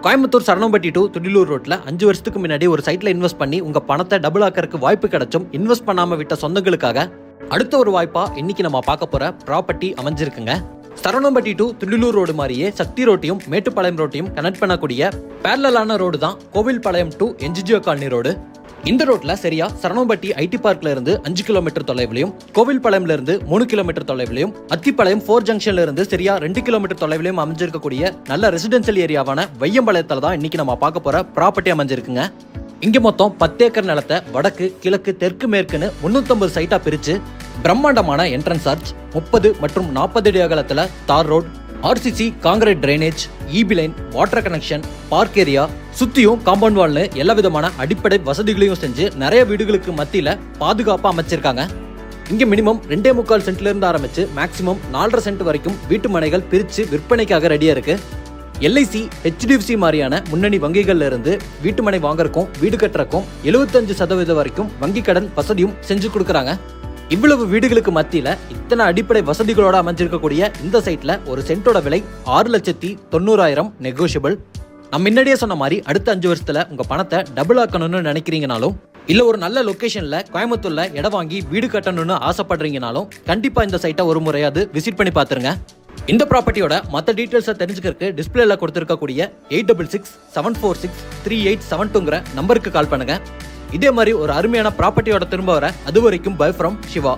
Coimbatore Saranampatti to Thudiyalur ரோட்ல 5 வருஷத்துக்கு முன்னாடி ஒரு சைட்ல இன்வெஸ்ட் பண்ணி உங்க பணத்தை டபுள் ஆக்கறதுக்கு வாய்ப்பு கிடைச்சும் இன்வெஸ்ட் பண்ணாம விட்ட சொந்தங்களுக்காக அடுத்த ஒரு வாய்ப்பா இன்னைக்கு நம்ம பார்க்க போற ப்ராப்பர்ட்டி அமைஞ்சிருக்குங்க. சரணம்பட்டி டு துடிலூர் ரோடு மாதிரியே சக்தி ரோட்டையும் மேட்டுப்பாளையம் ரோட்டையும் கனெக்ட் பண்ணக்கூடிய பேரலான ரோடு தான் Kovilpalayam to NGGO colony road. இந்த ரோட்ல சரியா சரணம்பட்டி ஐடி பார்க்ல இருந்து 5 கிலோமீட்டர் தொலைவிலையும், கோவில்பாளையம்ல இருந்து 3 கிலோமீட்டர் தொலைவிலையும், அத்திப்பாளையம் 4 ஜங்ஷன்ல இருந்து சரியா 2 கிலோமீட்டர் தொலைவிலையும் அமைஞ்சிருக்கக்கூடிய நல்ல ரெசிடென்சியல் ஏரியாவான வையம்பாளையத்துல தான் இன்னைக்கு நம்ம பார்க்க போற ப்ராப்பர்ட்டி அமைஞ்சிருக்குங்க. இங்க மொத்தம் 10 ஏக்கர் நிலத்தை வடக்கு, கிழக்கு, தெற்கு, மேற்குன்னு 350 சைட்டா பிரிச்சு பிரம்மாண்டமான என்ட்ரன்ஸ் ஆர்ச், 30 மற்றும் 40 அடி அகலத்துல tar road, RCC concrete drainage, EB line, water connection, park area, சுத்தியும் காம்பவுண்ட் வால்னு எல்லா விதமான அடிப்படை வசதிகளையும் செஞ்சு நிறைய வீடுகளுக்கு மத்தியில பாதுகாப்பா அமைச்சிருக்காங்க. இங்க மினிமம் 2.25 சென்ட்ல இருந்து ஆரம்பிச்சு மேக்சிமம் 4.5 சென்ட் வரைக்கும் வீட்டு மனைகள் பிரிச்சு விற்பனைக்காக ரெடியா இருக்கு. எல்ஐசி, ஹெச்டிஎஃப்சி மாதிரியான முன்னணி வங்கிகள்ல இருந்து வீட்டு மனை வாங்கறக்கும் வீடு கட்டுறக்கும் 75% வரைக்கும் வங்கி கடன் வசதியும் செஞ்சு கொடுக்கறாங்க. இவ்வளவு வீடுகளுக்கு மத்தியில இத்தனை அடிப்படை வசதிகளோட அமைஞ்சிருக்கக்கூடிய இந்த சைட்ல ஒரு சென்டோட விலை 6,90,000 நெகோஷியபிள். நம்ம முன்னாடியே சொன்ன மாதிரி அடுத்த 5 வருஷத்துல உங்க பணத்தை டபுள் ஆக்கணும்னு நினைக்கிறீங்கனாலும், இல்ல ஒரு நல்ல லொகேஷன்ல கோயம்புத்தூர்ல இடம் வாங்கி வீடு கட்டணும்னு ஆசைப்படுறீங்கனாலும் கண்டிப்பா இந்த சைட்டை ஒரு முறையாவது விசிட் பண்ணி பாத்துருங்க. இந்த ப்ராப்பர்ட்டியோட மற்ற டீடைல்ஸை தெரிஞ்சுக்கிறதுக்கு டிஸ்பிளேல கொடுத்திருக்கக்கூடிய 8667463872ங்கிற நம்பருக்கு கால் பண்ணுங்க. இதே மாதிரி ஒரு அருமையான ப்ராப்பர்ட்டியோட திரும்ப வர அது வரைக்கும் பை ஃப்ரம் சிவா.